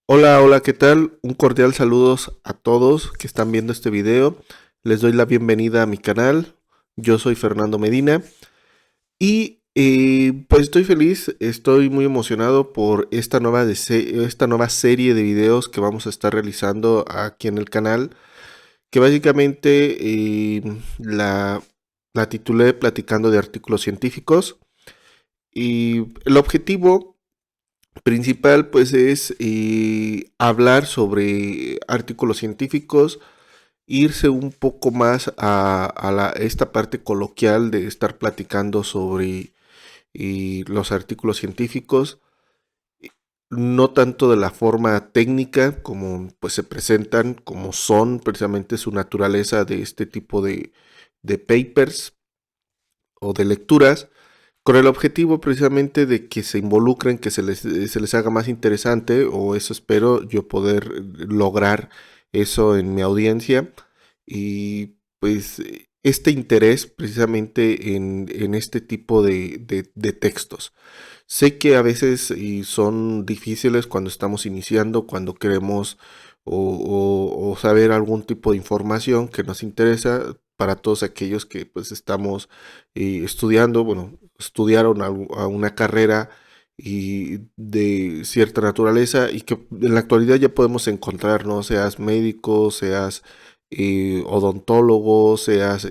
Hola, hola, ¿qué tal? Un cordial saludos a todos que están viendo este video. Les doy la bienvenida a mi canal. Yo soy Fernando Medina y pues estoy feliz, estoy muy emocionado por esta nueva serie de videos que vamos a estar realizando aquí en el canal, que básicamente la titulé Platicando de artículos científicos y el objetivo principal pues es hablar sobre artículos científicos, irse un poco más a esta parte coloquial de estar platicando sobre los artículos científicos, no tanto de la forma técnica como pues se presentan, como son precisamente su naturaleza de este tipo de papers o de lecturas, con el objetivo precisamente de que se involucren, que se les haga más interesante, o eso espero yo poder lograr eso en mi audiencia. Y pues este interés precisamente en este tipo de textos. Sé que a veces y son difíciles cuando estamos iniciando, cuando queremos o saber algún tipo de información que nos interesa para todos aquellos que pues estamos estudiando, bueno, estudiaron a una carrera y de cierta naturaleza y que en la actualidad ya podemos encontrar, ¿no? Seas médico, seas odontólogo, seas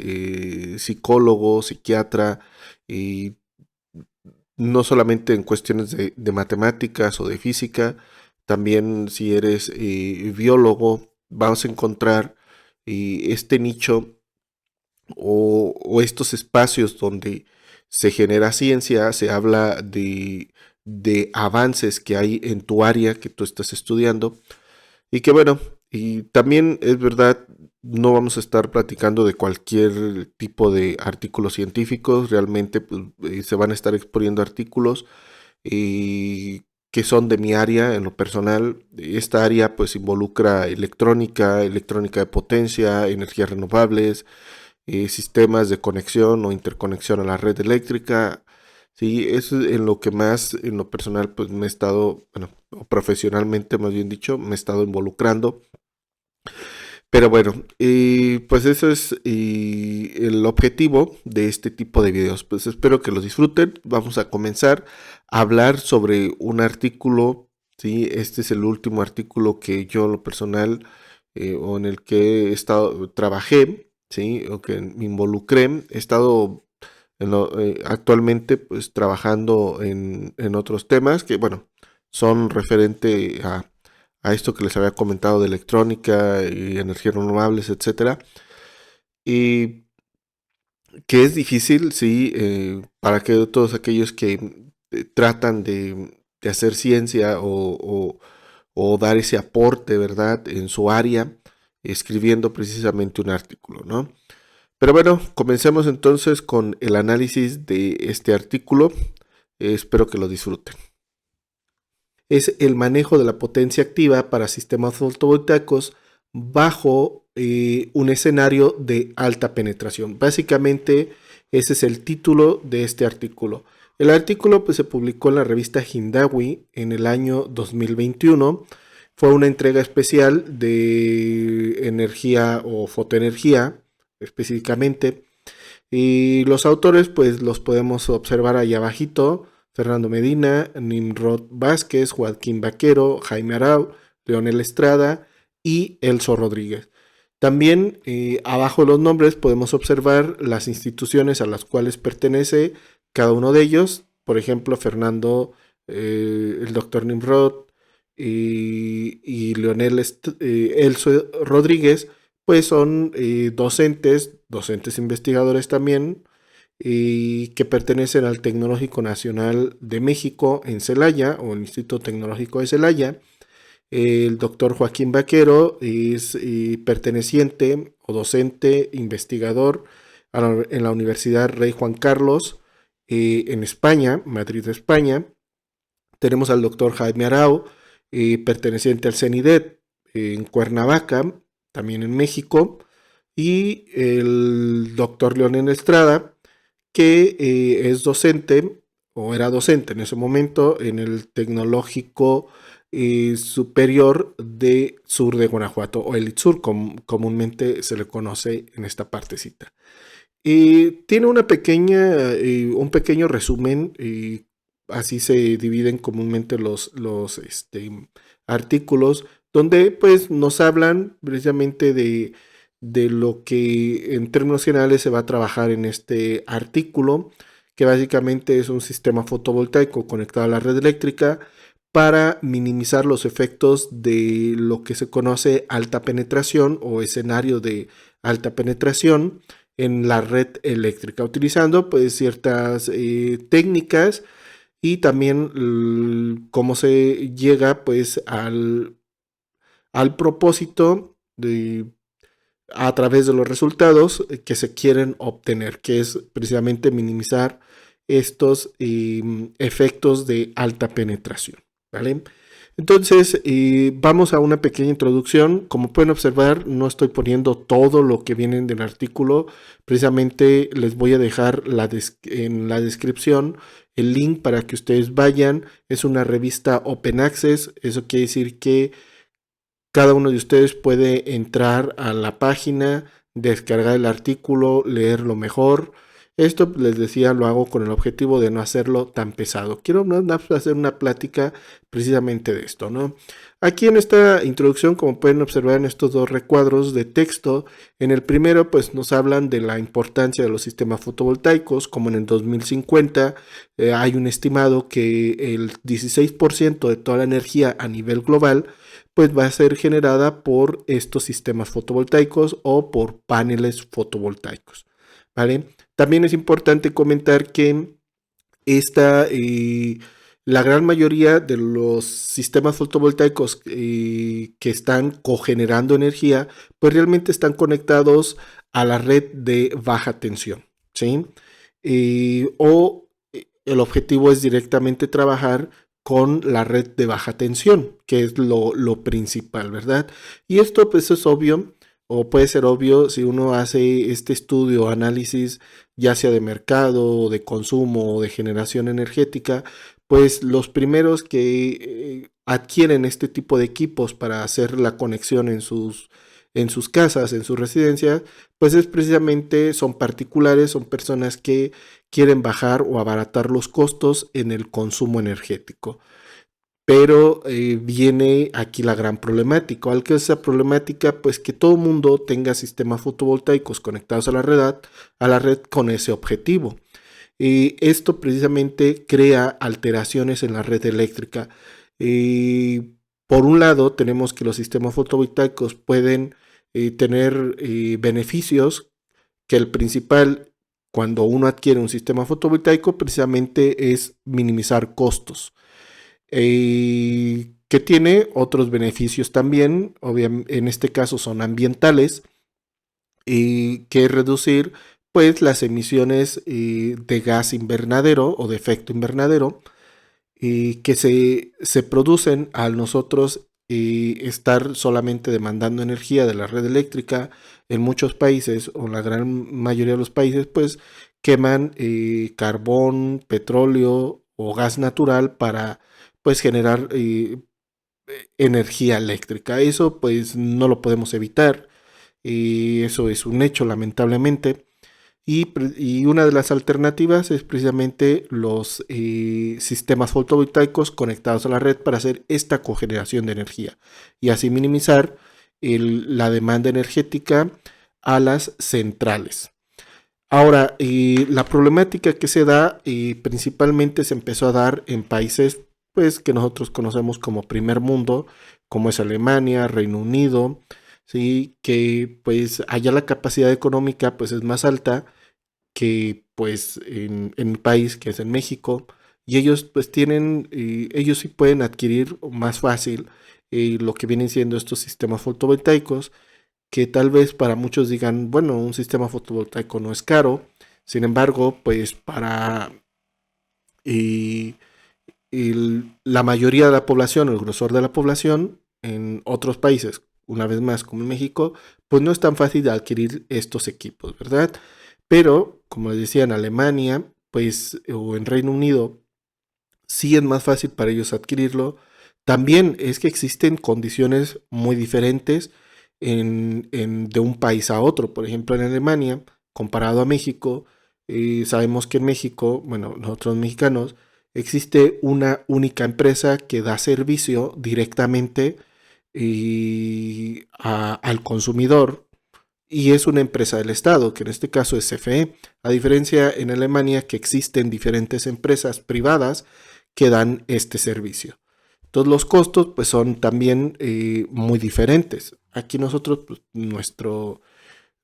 psicólogo, psiquiatra, y no solamente en cuestiones de matemáticas o de física, también si eres biólogo, vamos a encontrar este nicho o estos espacios donde se genera ciencia, se habla de avances que hay en tu área que tú estás estudiando y que bueno, y también es verdad, no vamos a estar platicando de cualquier tipo de artículos científicos, realmente pues, se van a estar exponiendo artículos que son de mi área en lo personal. Esta área pues involucra electrónica, electrónica de potencia, energías renovables, sistemas de conexión o interconexión a la red eléctrica. Sí, eso es en lo que más, en lo personal, pues me he estado, bueno, o profesionalmente más bien dicho, me he estado involucrando. Pero bueno, pues eso es el objetivo de este tipo de videos. Pues espero que los disfruten. Vamos a comenzar a hablar sobre un artículo. Sí, este es el último artículo que yo en lo personal o en el que he estado, trabajé, sí, o que me involucré. He estado actualmente pues trabajando en otros temas que, bueno, son referente a esto que les había comentado de electrónica y energías renovables, etcétera. Y que es difícil, sí, para que todos aquellos que tratan de hacer ciencia o dar ese aporte, ¿verdad?, en su área, escribiendo precisamente un artículo, ¿no? Pero bueno, comencemos entonces con el análisis de este artículo. Espero que lo disfruten. Es el manejo de la potencia activa para sistemas fotovoltaicos bajo un escenario de alta penetración. Básicamente, ese es el título de este artículo. El artículo pues, se publicó en la revista Hindawi en el año 2021. Fue una entrega especial de energía o fotoenergía, específicamente. Y los autores, pues los podemos observar ahí abajito. Fernando Medina, Nimrod Vázquez, Joaquín Vaquero, Jaime Arau, Leonel Estrada y Elso Rodríguez. También abajo de los nombres podemos observar las instituciones a las cuales pertenece cada uno de ellos. Por ejemplo, Fernando, el doctor Nimrod y Leonel Elso Rodríguez, pues son docentes investigadores también, y que pertenecen al Tecnológico Nacional de México en Celaya o el Instituto Tecnológico de Celaya. El doctor Joaquín Vaquero es perteneciente o docente investigador en la Universidad Rey Juan Carlos en España, Madrid, España. Tenemos al doctor Jaime Arau, perteneciente al CENIDET en Cuernavaca, también en México. Y el doctor Leonel Estrada, que es docente, o era docente en ese momento, en el Tecnológico superior de sur de Guanajuato, o el Itzur, comúnmente se le conoce en esta partecita. Tiene un pequeño resumen, así se dividen comúnmente los artículos, donde pues nos hablan precisamente de lo que en términos generales se va a trabajar en este artículo, que básicamente es un sistema fotovoltaico conectado a la red eléctrica para minimizar los efectos de lo que se conoce alta penetración o escenario de alta penetración en la red eléctrica, utilizando pues ciertas técnicas y también cómo se llega pues al propósito a través de los resultados que se quieren obtener, que es precisamente minimizar estos efectos de alta penetración, ¿vale? Entonces, vamos a una pequeña introducción. Como pueden observar, no estoy poniendo todo lo que viene del artículo. Precisamente les voy a dejar en la descripción el link para que ustedes vayan. Es una revista Open Access. Eso quiere decir que cada uno de ustedes puede entrar a la página, descargar el artículo, leerlo mejor. Esto, les decía, lo hago con el objetivo de no hacerlo tan pesado. Quiero hacer una plática precisamente de esto, ¿no? Aquí en esta introducción, como pueden observar en estos dos recuadros de texto, en el primero pues nos hablan de la importancia de los sistemas fotovoltaicos, como en el 2050 hay un estimado que el 16% de toda la energía a nivel global pues va a ser generada por estos sistemas fotovoltaicos o por paneles fotovoltaicos, ¿vale? También es importante comentar que esta, la gran mayoría de los sistemas fotovoltaicos que están cogenerando energía, pues realmente están conectados a la red de baja tensión, ¿sí? O el objetivo es directamente trabajar con la red de baja tensión, que es lo principal, ¿verdad? Y esto pues es obvio, o puede ser obvio si uno hace este estudio o análisis, ya sea de mercado, de consumo o de generación energética, pues los primeros que adquieren este tipo de equipos para hacer la conexión en sus casas, en sus residencias, pues es precisamente, son particulares, son personas que quieren bajar o abaratar los costos en el consumo energético. Pero viene aquí la gran problemática. ¿Cuál que es esa problemática? Pues que todo mundo tenga sistemas fotovoltaicos conectados a la red con ese objetivo. Esto precisamente crea alteraciones en la red eléctrica. Por un lado, tenemos que los sistemas fotovoltaicos pueden tener beneficios, que el principal cuando uno adquiere un sistema fotovoltaico precisamente es minimizar costos, que tiene otros beneficios también, obviamente en este caso son ambientales, que es reducir pues las emisiones de gas invernadero o de efecto invernadero que se producen al nosotros estar solamente demandando energía de la red eléctrica. En muchos países o la gran mayoría de los países pues queman carbón, petróleo o gas natural para pues generar energía eléctrica. Eso pues no lo podemos evitar, y eso es un hecho lamentablemente. Y una de las alternativas es precisamente los sistemas fotovoltaicos conectados a la red para hacer esta cogeneración de energía y así minimizar la demanda energética a las centrales. Ahora, la problemática que se da principalmente se empezó a dar en países pues, que nosotros conocemos como primer mundo, como es Alemania, Reino Unido, ¿sí? Que pues allá la capacidad económica pues, es más alta que pues en mi país, que es en México, y ellos pues tienen, ellos sí pueden adquirir más fácil lo que vienen siendo estos sistemas fotovoltaicos, que tal vez para muchos digan, bueno, un sistema fotovoltaico no es caro, sin embargo, pues para la mayoría de la población, el grosor de la población, en otros países, una vez más como en México, pues no es tan fácil de adquirir estos equipos, ¿verdad? Pero, como les decía, en Alemania, pues, o en Reino Unido, sí es más fácil para ellos adquirirlo. También es que existen condiciones muy diferentes de un país a otro. Por ejemplo, en Alemania, comparado a México, sabemos que en México, bueno, nosotros mexicanos, existe una única empresa que da servicio directamente al consumidor, y es una empresa del Estado, que en este caso es CFE, a diferencia en Alemania que existen diferentes empresas privadas que dan este servicio. Todos los costos pues son también muy diferentes. Aquí nosotros pues,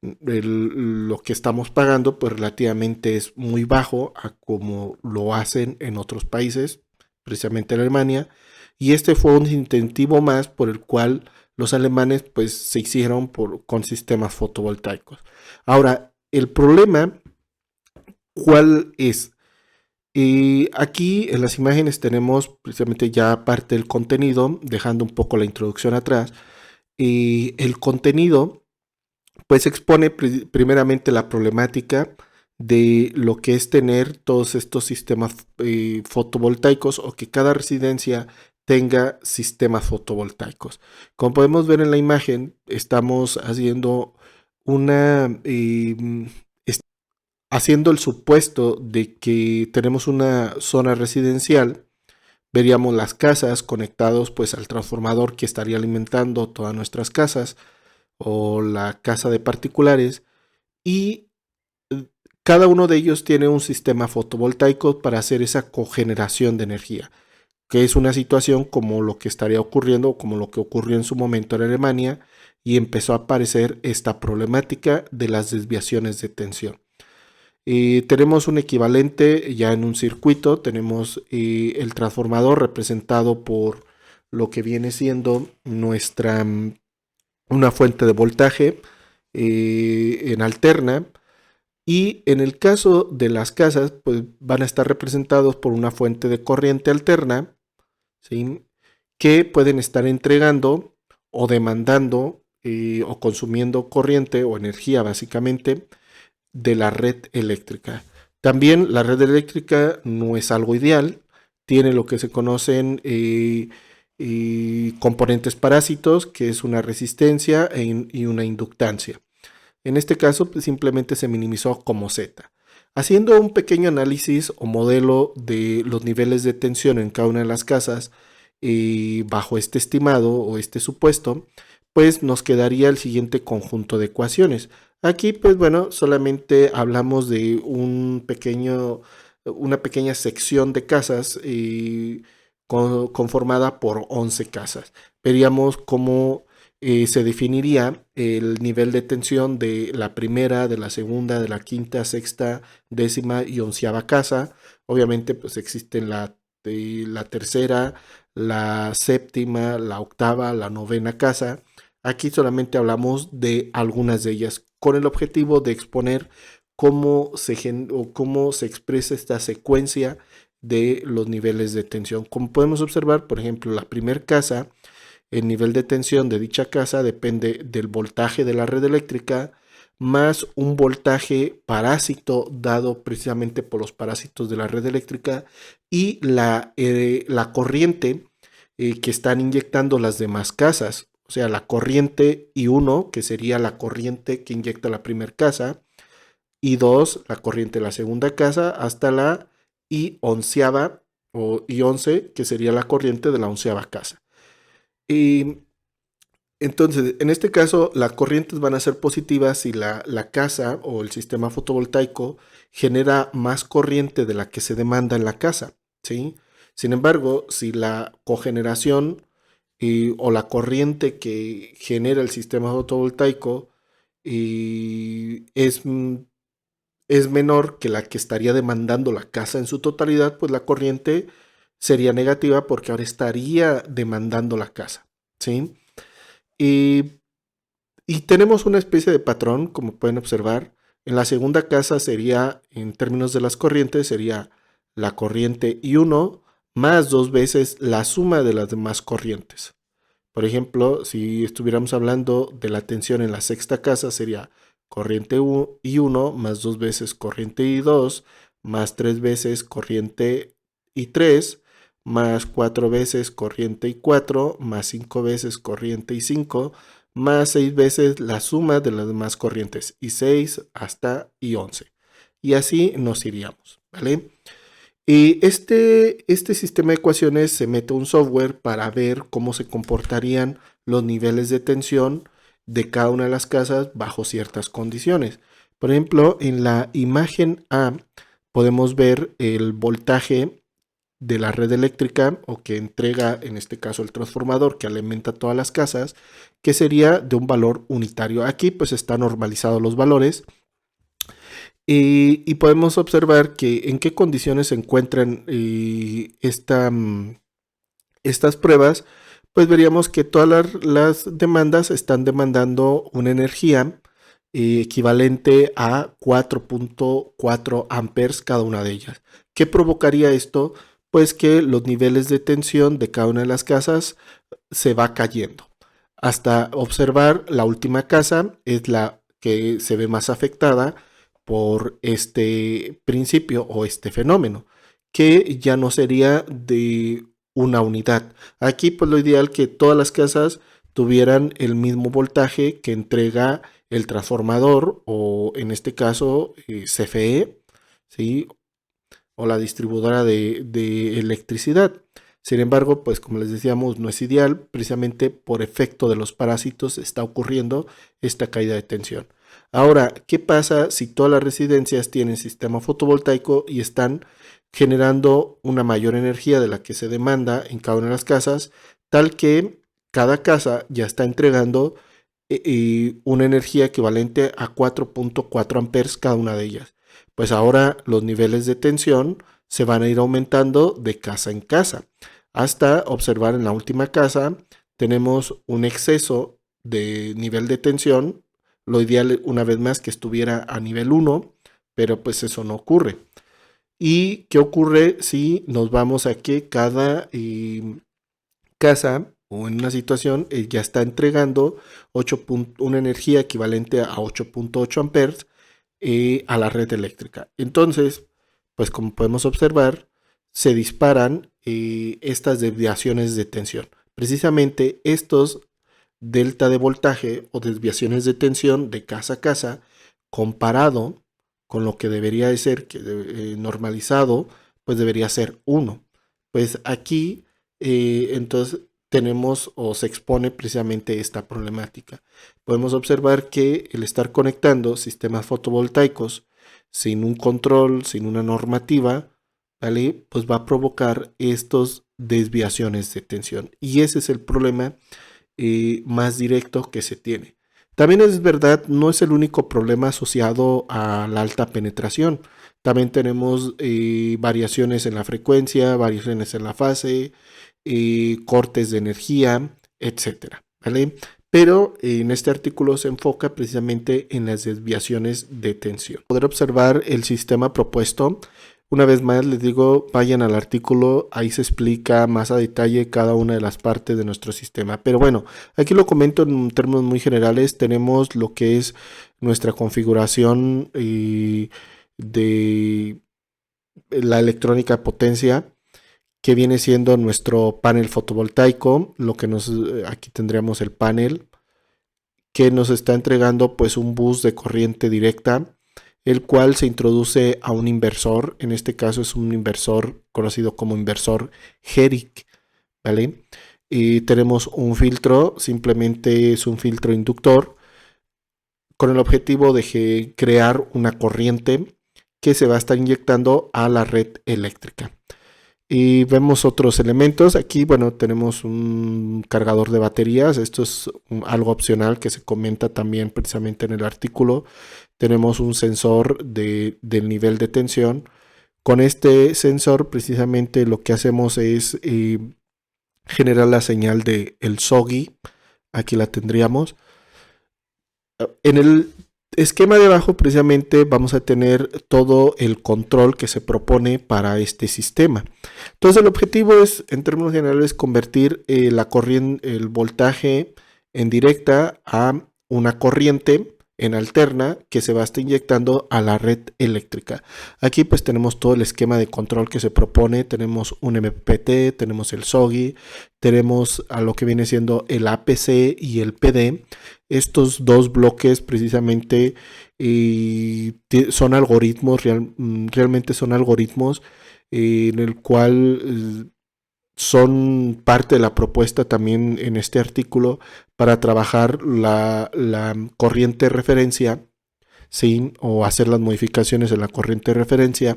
lo que estamos pagando pues relativamente es muy bajo a como lo hacen en otros países, precisamente en Alemania, y este fue un incentivo más por el cual los alemanes pues se hicieron con sistemas fotovoltaicos. Ahora, el problema, ¿cuál es? Aquí en las imágenes tenemos precisamente ya parte del contenido, dejando un poco la introducción atrás. El contenido pues expone primeramente la problemática de lo que es tener todos estos sistemas fotovoltaicos, o que cada residencia tenga sistemas fotovoltaicos. Como podemos ver en la imagen, estamos haciendo una haciendo el supuesto de que tenemos una zona residencial. Veríamos las casas conectados pues al transformador que estaría alimentando todas nuestras casas, o la casa de particulares, y cada uno de ellos tiene un sistema fotovoltaico para hacer esa cogeneración de energía, que es una situación como lo que estaría ocurriendo, como lo que ocurrió en su momento en Alemania, y empezó a aparecer esta problemática de las desviaciones de tensión. Tenemos un equivalente ya en un circuito, tenemos el transformador representado por lo que viene siendo una fuente de voltaje en alterna, y en el caso de las casas pues van a estar representados por una fuente de corriente alterna, ¿sí? Que pueden estar entregando o demandando o consumiendo corriente o energía básicamente de la red eléctrica. También la red eléctrica no es algo ideal, tiene lo que se conocen componentes parásitos, que es una resistencia y una inductancia. En este caso pues, simplemente se minimizó como Z. Haciendo un pequeño análisis o modelo de los niveles de tensión en cada una de las casas, bajo este estimado o este supuesto, pues nos quedaría el siguiente conjunto de ecuaciones. Aquí, pues bueno, solamente hablamos de una pequeña sección de casas conformada por 11 casas. Veríamos cómo se definiría el nivel de tensión de la primera, de la segunda, de la quinta, sexta, décima y onceava casa. Obviamente, pues existen la tercera, la séptima, la octava, la novena casa. Aquí solamente hablamos de algunas de ellas, con el objetivo de exponer cómo se expresa esta secuencia de los niveles de tensión. Como podemos observar, por ejemplo, la primera casa, el nivel de tensión de dicha casa depende del voltaje de la red eléctrica más un voltaje parásito dado precisamente por los parásitos de la red eléctrica, y la corriente que están inyectando las demás casas. O sea, la corriente I1, que sería la corriente que inyecta la primera casa, I2, la corriente de la segunda casa, hasta la I11 o I11, que sería la corriente de la onceava casa. Y entonces, en este caso, las corrientes van a ser positivas si la casa o el sistema fotovoltaico genera más corriente de la que se demanda en la casa, ¿sí? Sin embargo, si la cogeneración o la corriente que genera el sistema fotovoltaico es menor que la que estaría demandando la casa en su totalidad, pues la corriente sería negativa porque ahora estaría demandando la casa, ¿sí? Y, y tenemos una especie de patrón, como pueden observar. En la segunda casa sería, en términos de las corrientes, sería la corriente I1 más dos veces la suma de las demás corrientes. Por ejemplo, si estuviéramos hablando de la tensión en la sexta casa, sería corriente I1 más dos veces corriente I2 más tres veces corriente I3 más 4 veces corriente y 4, más 5 veces corriente y 5, más 6 veces la suma de las demás corrientes, y 6 hasta y 11. Y así nos iríamos, ¿vale? Y este sistema de ecuaciones se mete un software para ver cómo se comportarían los niveles de tensión de cada una de las casas bajo ciertas condiciones. Por ejemplo, en la imagen A podemos ver el voltaje de la red eléctrica, o que entrega en este caso el transformador que alimenta todas las casas, que sería de un valor unitario. Aquí pues están normalizados los valores. Y podemos observar que en qué condiciones se encuentran estas pruebas. Pues veríamos que todas las demandas están demandando una energía equivalente a 4.4 amperes cada una de ellas. ¿Qué provocaría esto? Pues que los niveles de tensión de cada una de las casas se va cayendo. Hasta observar la última casa, es la que se ve más afectada por este principio o este fenómeno, que ya no sería de una unidad. Aquí pues lo ideal que todas las casas tuvieran el mismo voltaje que entrega el transformador, o en este caso CFE, ¿sí? O la distribuidora de electricidad. Sin embargo, pues como les decíamos, no es ideal, precisamente por efecto de los parásitos está ocurriendo esta caída de tensión. Ahora, ¿qué pasa si todas las residencias tienen sistema fotovoltaico y están generando una mayor energía de la que se demanda en cada una de las casas, tal que cada casa ya está entregando una energía equivalente a 4.4 amperes cada una de ellas? Pues ahora los niveles de tensión se van a ir aumentando de casa en casa, hasta observar en la última casa tenemos un exceso de nivel de tensión. Lo ideal, una vez más, que estuviera a nivel 1, pero pues eso no ocurre. ¿Y qué ocurre si nos vamos a que cada casa o en una situación ya está entregando una energía equivalente a 8.8 amperes a la red eléctrica? Entonces, pues como podemos observar, se disparan estas desviaciones de tensión. Precisamente estos delta de voltaje o desviaciones de tensión de casa a casa, comparado con lo que debería de ser normalizado, pues debería ser 1. Pues aquí entonces tenemos o se expone precisamente esta problemática. Podemos observar que el estar conectando sistemas fotovoltaicos sin un control, sin una normativa, ¿vale? Pues va a provocar estas desviaciones de tensión. Y ese es el problema más directo que se tiene. También es verdad, no es el único problema asociado a la alta penetración. También tenemos variaciones en la frecuencia, variaciones en la fase, cortes de energía, etcétera, ¿vale? Pero en este artículo se enfoca precisamente en las desviaciones de tensión. Poder observar el sistema propuesto. Una vez más les digo, vayan al artículo, ahí se explica más a detalle cada una de las partes de nuestro sistema. Pero bueno, aquí lo comento en términos muy generales. Tenemos lo que es nuestra configuración de la electrónica de potencia, que viene siendo nuestro panel fotovoltaico. Aquí tendríamos el panel que nos está entregando pues un bus de corriente directa, el cual se introduce a un inversor. En este caso es un inversor conocido como inversor Herrick, ¿vale? Y tenemos un filtro, simplemente es un filtro inductor, con el objetivo de crear una corriente que se va a estar inyectando a la red eléctrica. Y vemos otros elementos. Aquí, bueno, tenemos un cargador de baterías. Esto es algo opcional que se comenta también precisamente en el artículo. Tenemos un sensor del nivel de tensión. Con este sensor precisamente lo que hacemos es generar la señal de el SOGI. Aquí la tendríamos. En el esquema de abajo precisamente vamos a tener todo el control que se propone para este sistema. Entonces el objetivo es, en términos generales, convertir la corriente, el voltaje en directa a una corriente en alterna que se va a estar inyectando a la red eléctrica. Aquí pues tenemos todo el esquema de control que se propone, tenemos un MPPT, tenemos el SOGI, tenemos a lo que viene siendo el APC y el PD. Estos dos bloques precisamente son algoritmos, realmente son algoritmos en el cual son parte de la propuesta también en este artículo para trabajar la corriente de referencia, ¿sí? O hacer las modificaciones en la corriente de referencia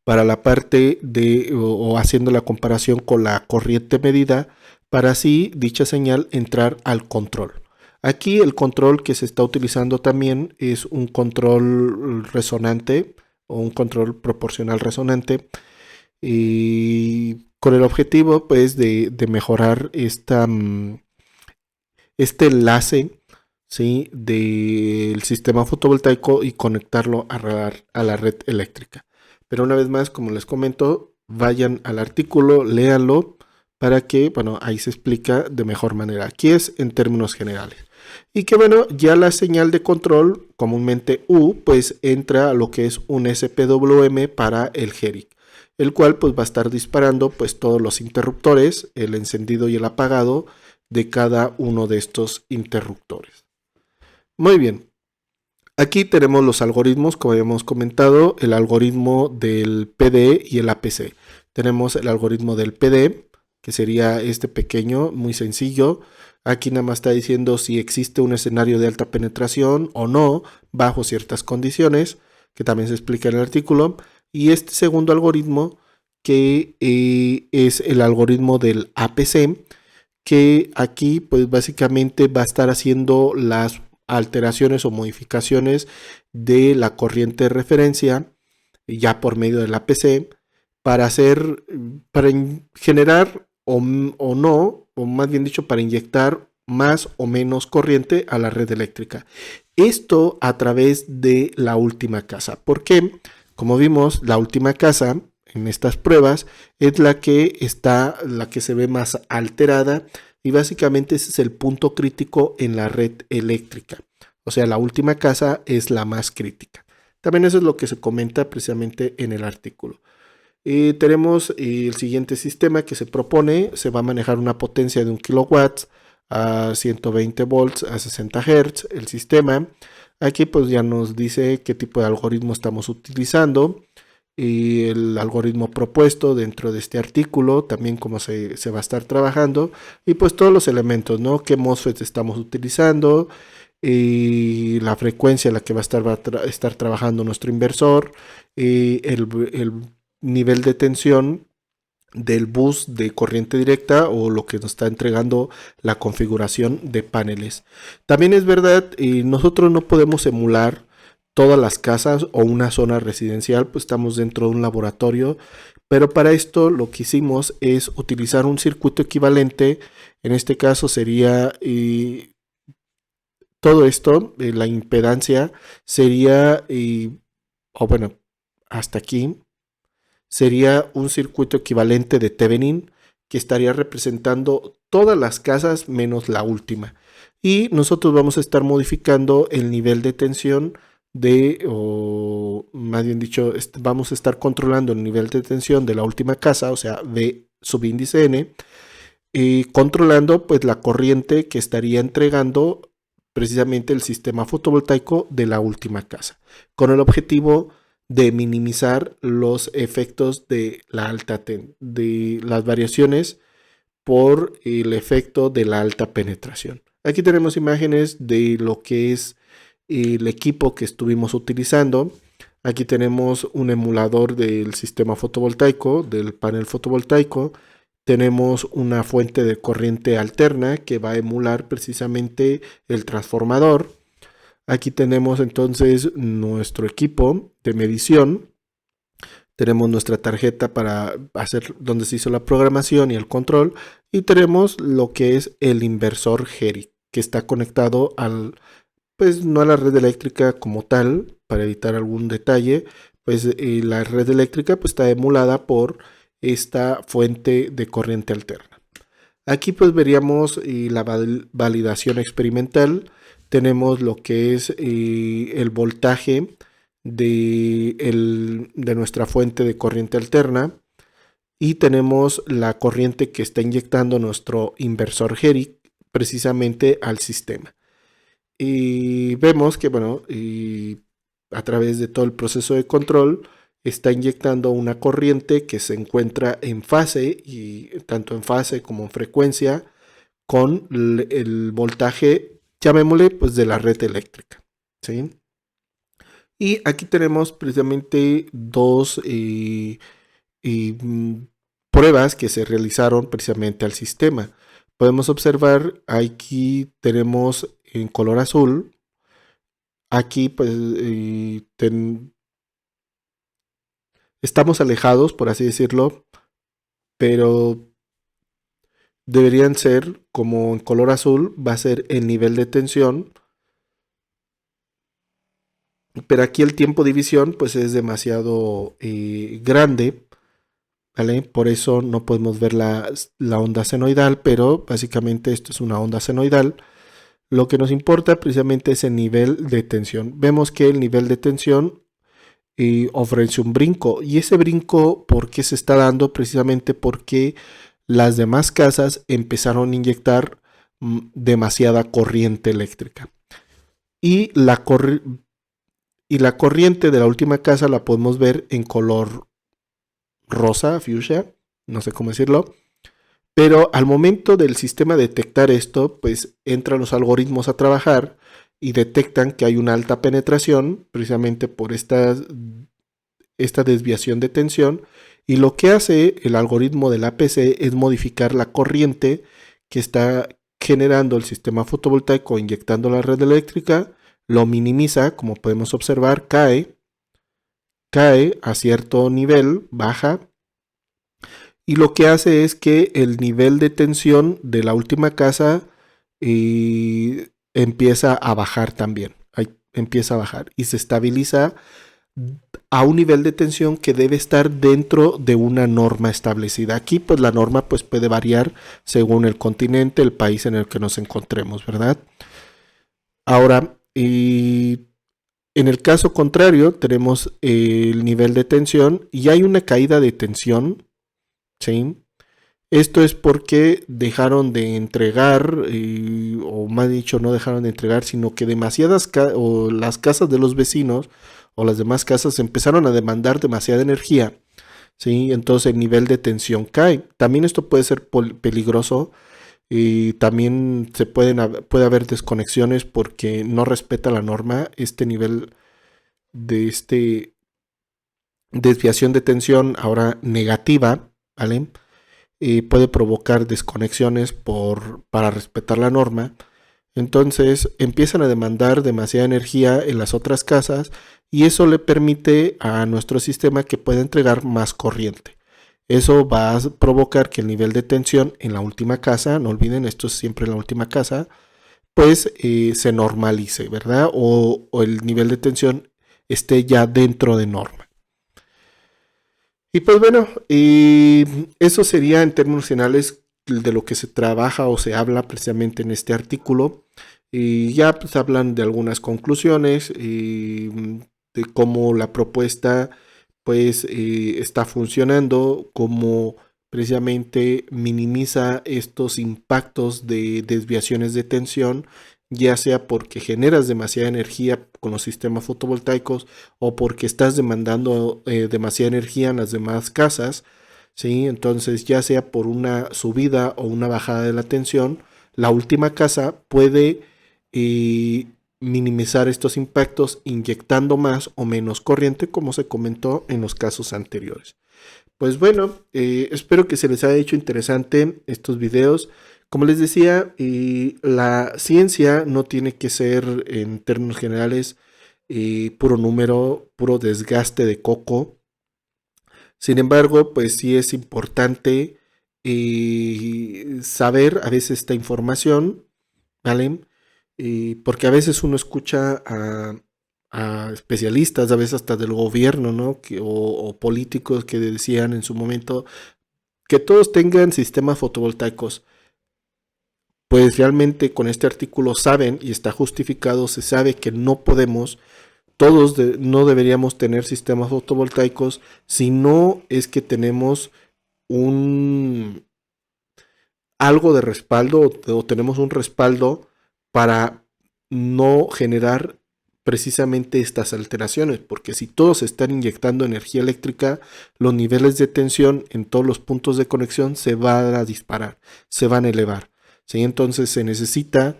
para la parte de, o haciendo la comparación con la corriente medida, para así dicha señal entrar al control. Aquí el control que se está utilizando también es un control resonante o un control proporcional resonante, y con el objetivo pues de mejorar este enlace, ¿sí? Del sistema fotovoltaico y conectarlo a la red eléctrica. Pero una vez más, como les comento, vayan al artículo, léanlo para que, bueno, ahí se explica de mejor manera. Aquí es en términos generales. Y que bueno, ya la señal de control, comúnmente U, pues entra a lo que es un SPWM para el GERIC, el cual pues va a estar disparando pues todos los interruptores, el encendido y el apagado de cada uno de estos interruptores. Muy bien, aquí tenemos los algoritmos, como habíamos comentado, el algoritmo del PD y el APC. Tenemos el algoritmo del PD, que sería este pequeño, muy sencillo. Aquí nada más está diciendo si existe un escenario de alta penetración o no, bajo ciertas condiciones, que también se explica en el artículo. Y este segundo algoritmo, que es el algoritmo del APC, que aquí pues básicamente va a estar haciendo las alteraciones o modificaciones de la corriente de referencia ya por medio del APC para generar o no, o más bien dicho, para inyectar más o menos corriente a la red eléctrica. Esto a través de la última casa. ¿Por qué? Como vimos, la última casa en estas pruebas es la que se ve más alterada, y básicamente ese es el punto crítico en la red eléctrica. O sea, la última casa es la más crítica. También eso es lo que se comenta precisamente en el artículo. Tenemos el siguiente sistema que se propone. Se va a manejar una potencia de 1 kilowatt a 120 volts a 60 Hz el sistema. Aquí pues ya nos dice qué tipo de algoritmo estamos utilizando y el algoritmo propuesto dentro de este artículo, también cómo se va a estar trabajando, y pues todos los elementos, ¿no? Qué MOSFET estamos utilizando y la frecuencia a la que va a estar trabajando nuestro inversor, y el nivel de tensión del bus de corriente directa o lo que nos está entregando la configuración de paneles. También es verdad, nosotros no podemos emular todas las casas o una zona residencial, pues estamos dentro de un laboratorio, pero para esto lo que hicimos es utilizar un circuito equivalente. En este caso sería todo esto, la impedancia sería, o bueno, hasta aquí, sería un circuito equivalente de Thevenin que estaría representando todas las casas menos la última. Y nosotros vamos a estar modificando el nivel de tensión o más bien dicho, vamos a estar controlando el nivel de tensión de la última casa, o sea, V subíndice N, y controlando pues la corriente que estaría entregando precisamente el sistema fotovoltaico de la última casa, con el objetivo de minimizar los efectos de de las variaciones por el efecto de la alta penetración. Aquí tenemos imágenes de lo que es el equipo que estuvimos utilizando. Aquí tenemos un emulador del sistema fotovoltaico, del panel fotovoltaico. Tenemos una fuente de corriente alterna que va a emular precisamente el transformador. Aquí tenemos entonces nuestro equipo de medición. Tenemos nuestra tarjeta para hacer donde se hizo la programación y el control. Y tenemos lo que es el inversor GERIC, que está conectado pues no a la red eléctrica como tal, para evitar algún detalle. Pues la red eléctrica pues está emulada por esta fuente de corriente alterna. Aquí pues veríamos la validación experimental. tenemos lo que es el voltaje de nuestra fuente de corriente alterna, y tenemos la corriente que está inyectando nuestro inversor Geric precisamente al sistema. Y vemos que, bueno, a través de todo el proceso de control está inyectando una corriente que se encuentra en fase, y tanto en fase como en frecuencia, con el voltaje, llamémosle, pues de la red eléctrica, ¿sí? Y aquí tenemos precisamente dos pruebas que se realizaron precisamente al sistema. Podemos observar, aquí tenemos en color azul, aquí pues estamos alejados, por así decirlo, pero deberían ser, como en color azul, va a ser el nivel de tensión, pero aquí el tiempo de visión pues es demasiado grande, ¿vale? Por eso no podemos ver la onda senoidal, pero básicamente esto es una onda senoidal. Lo que nos importa precisamente es el nivel de tensión. Vemos que el nivel de tensión ofrece un brinco, y ese brinco, ¿por qué se está dando? Precisamente porque las demás casas empezaron a inyectar demasiada corriente eléctrica, y y la corriente de la última casa la podemos ver en color rosa, fuchsia, no sé cómo decirlo. Pero al momento del sistema detectar esto, pues entran los algoritmos a trabajar y detectan que hay una alta penetración precisamente por esta desviación de tensión, y lo que hace el algoritmo del APC es modificar la corriente que está generando el sistema fotovoltaico inyectando la red eléctrica, lo minimiza, como podemos observar, cae a cierto nivel, baja, y lo que hace es que el nivel de tensión de la última casa empieza a bajar también. Ahí empieza a bajar y se estabiliza a un nivel de tensión que debe estar dentro de una norma establecida. Aquí pues la norma pues puede variar según el continente, el país en el que nos encontremos, ¿verdad? Ahora, en el caso contrario tenemos el nivel de tensión y hay una caída de tensión, ¿sí? Esto es porque dejaron de entregar, o más dicho, no dejaron de entregar, sino que demasiadas o las casas de los vecinos o las demás casas empezaron a demandar demasiada energía, ¿sí? Entonces el nivel de tensión cae. También esto puede ser peligroso, y también puede haber desconexiones porque no respeta la norma este nivel de desviación de tensión ahora negativa, ¿vale? Puede provocar desconexiones para respetar la norma. Entonces empiezan a demandar demasiada energía en las otras casas, y eso le permite a nuestro sistema que pueda entregar más corriente. Eso va a provocar que el nivel de tensión en la última casa, no olviden, esto es siempre en la última casa, pues se normalice, ¿verdad? O el nivel de tensión esté ya dentro de norma. Y pues bueno, eso sería en términos generales de lo que se trabaja o se habla precisamente en este artículo. Y ya pues hablan de algunas conclusiones, de cómo la propuesta pues está funcionando, cómo precisamente minimiza estos impactos de desviaciones de tensión, ya sea porque generas demasiada energía con los sistemas fotovoltaicos o porque estás demandando demasiada energía en las demás casas, ¿sí? Entonces, ya sea por una subida o una bajada de la tensión, la última casa puede eh, minimizar estos impactos inyectando más o menos corriente, como se comentó en los casos anteriores. Pues bueno, espero que se les haya hecho interesante estos videos. Como les decía, la ciencia no tiene que ser en términos generales puro número, puro desgaste de coco. Sin embargo, pues sí es importante saber a veces esta información, ¿vale? Porque a veces uno escucha a especialistas, a veces hasta del gobierno, ¿no? O políticos que decían en su momento que todos tengan sistemas fotovoltaicos. pues realmente con este artículo saben y está justificado, se sabe que no podemos, no deberíamos tener sistemas fotovoltaicos si no es que tenemos un algo de respaldo o tenemos un respaldo para no generar precisamente estas alteraciones, porque si todos están inyectando energía eléctrica, los niveles de tensión en todos los puntos de conexión se van a disparar, se van a elevar. ¿Sí? Entonces se necesita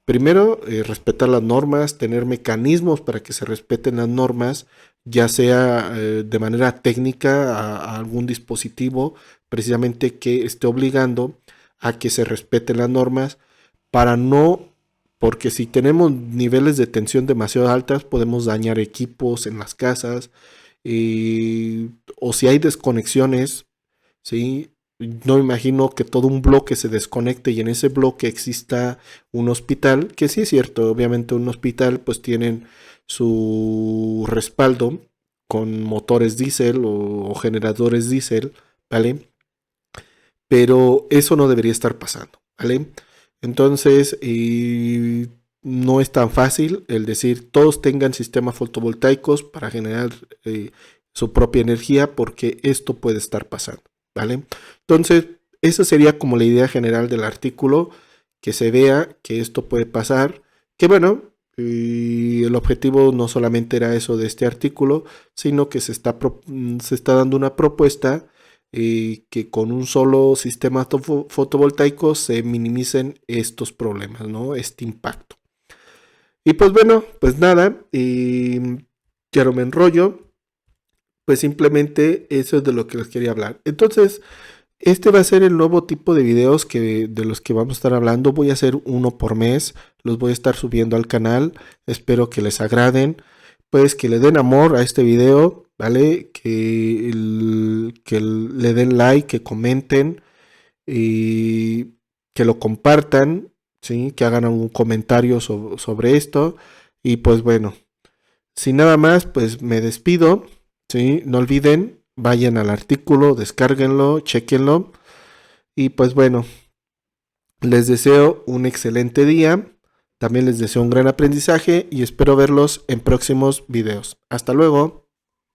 primero respetar las normas, tener mecanismos para que se respeten las normas, ya sea de manera técnica a algún dispositivo precisamente que esté obligando a que se respeten las normas para no, porque si tenemos niveles de tensión demasiado altas podemos dañar equipos en las casas, o si hay desconexiones, ¿sí? No me imagino que todo un bloque se desconecte y en ese bloque exista un hospital, que sí es cierto, obviamente un hospital pues tienen su respaldo con motores diésel o generadores diésel, ¿vale? Pero eso no debería estar pasando, ¿vale? Entonces, no es tan fácil el decir todos tengan sistemas fotovoltaicos para generar su propia energía, porque esto puede estar pasando, ¿vale? Entonces, esa sería como la idea general del artículo, que se vea que esto puede pasar, que bueno, el objetivo no solamente era eso de este artículo, sino que se está dando una propuesta que con un solo sistema fotovoltaico se minimicen estos problemas, ¿no? Este impacto. Y pues bueno, pues nada, ya no me enrollo, pues simplemente eso es de lo que les quería hablar. Entonces, este va a ser el nuevo tipo de videos de los que vamos a estar hablando. Voy a hacer uno por mes, los voy a estar subiendo al canal, espero que les agraden, pues que le den amor a este video, ¿vale? Que le den like, que comenten y que lo compartan, ¿sí? Que hagan algún comentario sobre esto. Y pues bueno, sin nada más, pues me despido, ¿sí? No olviden, vayan al artículo, descárguenlo, chequenlo. Y pues bueno, les deseo un excelente día. También les deseo un gran aprendizaje y espero verlos en próximos videos. Hasta luego.